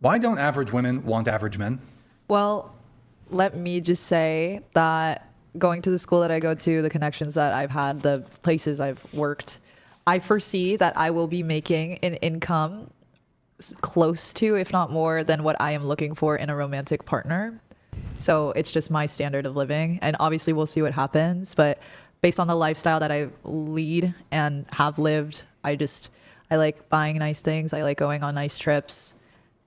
Why don't average women want average men? Well, let me just say that going to the school that I go to, the connections that I've had, the places I've worked, I foresee that I will be making an income close to, if not more, than what I am looking for in a romantic partner. So it's just my standard of living. And obviously we'll see what happens. But based on the lifestyle that I lead and have lived, I like buying nice things. I like going on nice trips.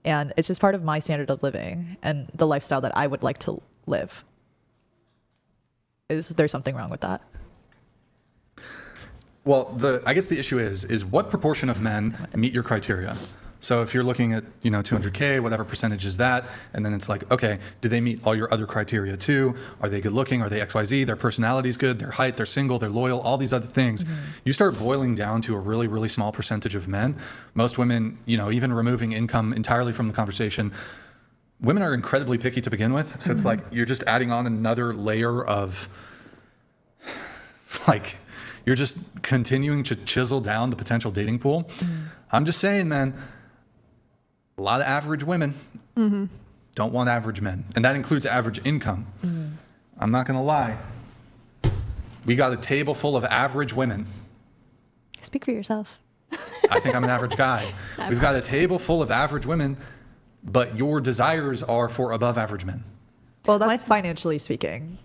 And it's just part of my standard of living and the lifestyle that I would like to live. Is there something wrong with that? Well, I guess the issue is what proportion of men meet your criteria? So if you're looking at, 200K, whatever percentage is that, and then it's like, okay, do they meet all your other criteria too? Are they good looking? Are they XYZ? Their personality's good, their height, they're single, they're loyal, all these other things. Mm-hmm. You start boiling down to a really, really small percentage of men. Most women, even removing income entirely from the conversation, women are incredibly picky to begin with. So it's like you're just adding on another layer of you're just continuing to chisel down the potential dating pool. I'm just saying, man, a lot of average women don't want average men. And that includes average income. I'm not going to lie. We got a table full of average women. Speak for yourself. I think I'm an average guy. We've got a table full of average women, but your desires are for above average men. Well, that's financially speaking.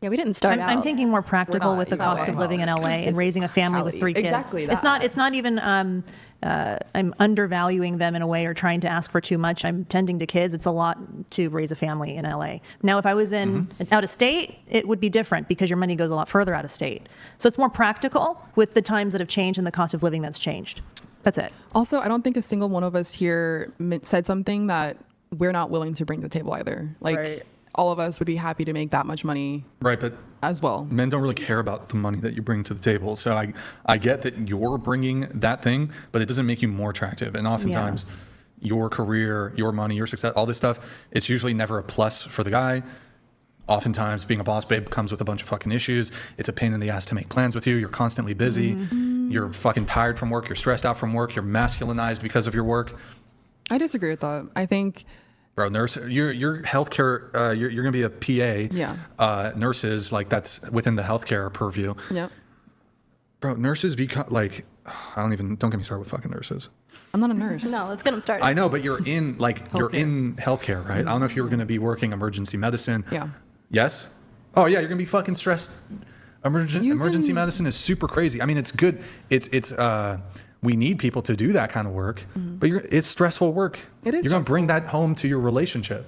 Yeah, we didn't start out. I'm thinking more practical with the cost of living in LA and raising a family with 3 kids. Exactly that. It's not even I'm undervaluing them in a way or trying to ask for too much. I'm tending to kids. It's a lot to raise a family in LA. Now, if I was in out of state, it would be different because your money goes a lot further out of state. So it's more practical with the times that have changed and the cost of living that's changed. That's it. Also, I don't think a single one of us here said something that we're not willing to bring to the table either. Right. All of us would be happy to make that much money. Right, but as well. Men don't really care about the money that you bring to the table. So I get that you're bringing that thing, but it doesn't make you more attractive. And oftentimes your career, your money, your success, all this stuff, it's usually never a plus for the guy. Oftentimes being a boss babe comes with a bunch of fucking issues. It's a pain in the ass to make plans with you. You're constantly busy. You're fucking tired from work. You're stressed out from work. You're masculinized because of your work. I disagree with that. I think... Bro, nurse, you're healthcare. You're gonna be a PA. Yeah. Nurses, that's within the healthcare purview. Yeah. Bro, nurses become don't get me started with fucking nurses. I'm not a nurse. No, let's get them started. I know, but you're in you're in healthcare, right? I don't know if you were gonna be working emergency medicine. Yeah. Yes. Oh yeah, you're gonna be fucking stressed. Emergency medicine is super crazy. I mean, it's good. It's we need people to do that kind of work, but it's stressful work. It is. You're going to bring that home to your relationship.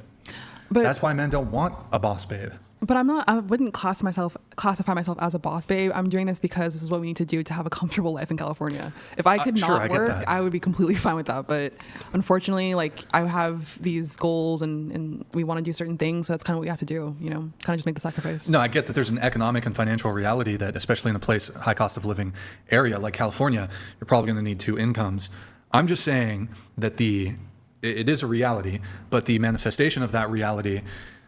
But that's why men don't want a boss babe. But I wouldn't classify myself as a boss babe. I'm doing this because this is what we need to do to have a comfortable life in California. If I could not work, I would be completely fine with that. But unfortunately, I have these goals and we want to do certain things. So that's kind of what we have to do, kind of just make the sacrifice. No, I get that there's an economic and financial reality that, especially in a high cost of living area like California, you're probably going to need 2 incomes. I'm just saying that it is a reality, but the manifestation of that reality,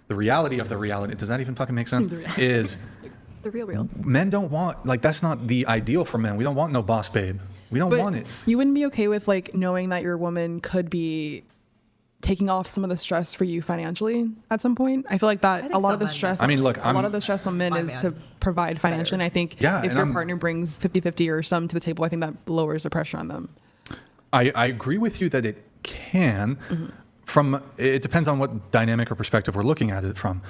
the reality of the reality, does that even fucking make sense? Is the real. Men don't want, that's not the ideal for men. We don't want no boss babe. We don't want it. You wouldn't be okay with knowing that your woman could be taking off some of the stress for you financially at some point? I feel like that a lot of the stress, a lot of the stress on men is to provide financially. And I think if your partner brings 50-50 or some to the table, I think that lowers the pressure on them. I agree with you that it can. It depends on what dynamic or perspective we're looking at it from.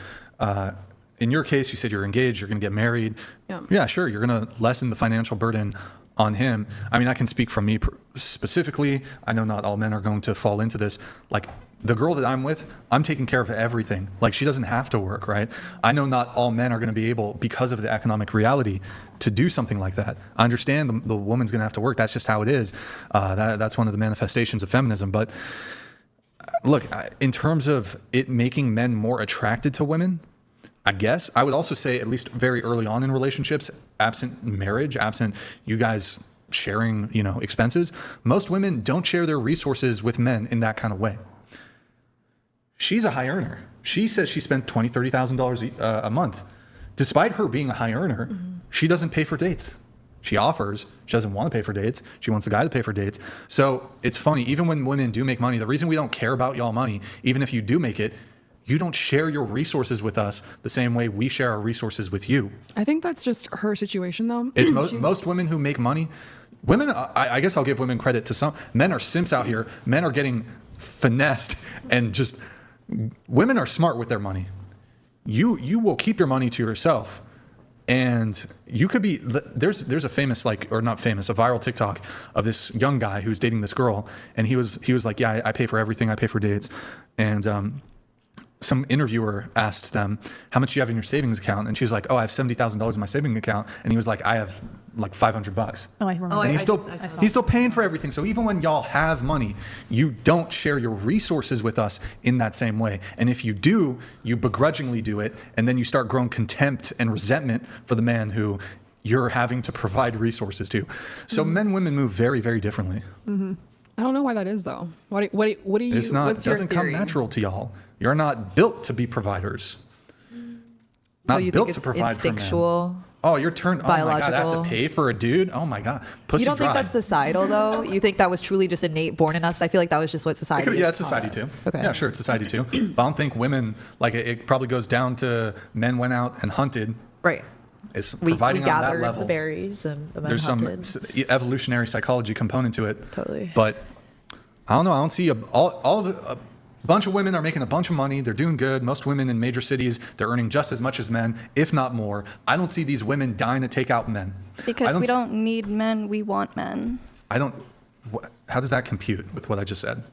In your case, you said you're engaged, you're going to get married. Yeah, sure, you're going to lessen the financial burden on him. I mean, I can speak from me specifically. I know not all men are going to fall into this. The girl that I'm with, I'm taking care of everything. She doesn't have to work, right? I know not all men are going to be able, because of the economic reality, to do something like that. I understand the woman's going to have to work. That's just how it is. That's one of the manifestations of feminism. But look, in terms of it making men more attracted to women, I guess I would also say, at least very early on in relationships, absent marriage, absent you guys sharing, expenses, most women don't share their resources with men in that kind of way. She's a high earner. She says she spent $20,000, $30,000 a month. Despite her being a high earner, she doesn't pay for dates. She offers. She doesn't want to pay for dates. She wants the guy to pay for dates. So it's funny, even when women do make money, the reason we don't care about y'all money, even if you do make it, you don't share your resources with us the same way we share our resources with you. I think that's just her situation, though. It's most women who make money, women, I guess I'll give women credit to some. Men are simps out here. Men are getting finessed, and just women are smart with their money. You will keep your money to yourself. And you could be, there's a famous, like, or not famous, a viral TikTok of this young guy who's dating this girl. And he was like, yeah, I pay for everything. I pay for dates. And some interviewer asked them, how much do you have in your savings account? And she was like, oh, I have $70,000 in my savings account. And he was like, I have like $500. Oh, I remember. And I he's saw still paying for everything. So even when y'all have money, you don't share your resources with us in that same way. And if you do, you begrudgingly do it. And then you start growing contempt and resentment for the man who you're having to provide resources to. So men and women move very, very differently. I don't know why that is, though. What do you? It's not, it what's your doesn't come theory? natural to y'all. You're not built to be providers. Not you built think to it's provide for men. instinctual? Oh, you're turned. Oh my God, I have to Biological. pay for a dude. Oh my God, pussy You don't dry. think that's societal though? You think that was truly just innate, born in us? I feel like that was just what society. Yeah, is it's society taught us. too. Okay. Yeah, sure, it's society too. But I don't think women, like it probably goes down to men went out and hunted. Right. It's We providing on that gathered level. the berries and the men There's some hunted. evolutionary psychology component to it. Totally. But I don't know. I don't see a bunch of women are making a bunch of money. They're doing good. Most women in major cities, they're earning just as much as men, if not more. I don't see these women dying to take out men. Because we see- don't need men, we want men. I don't. How does that compute with what I just said?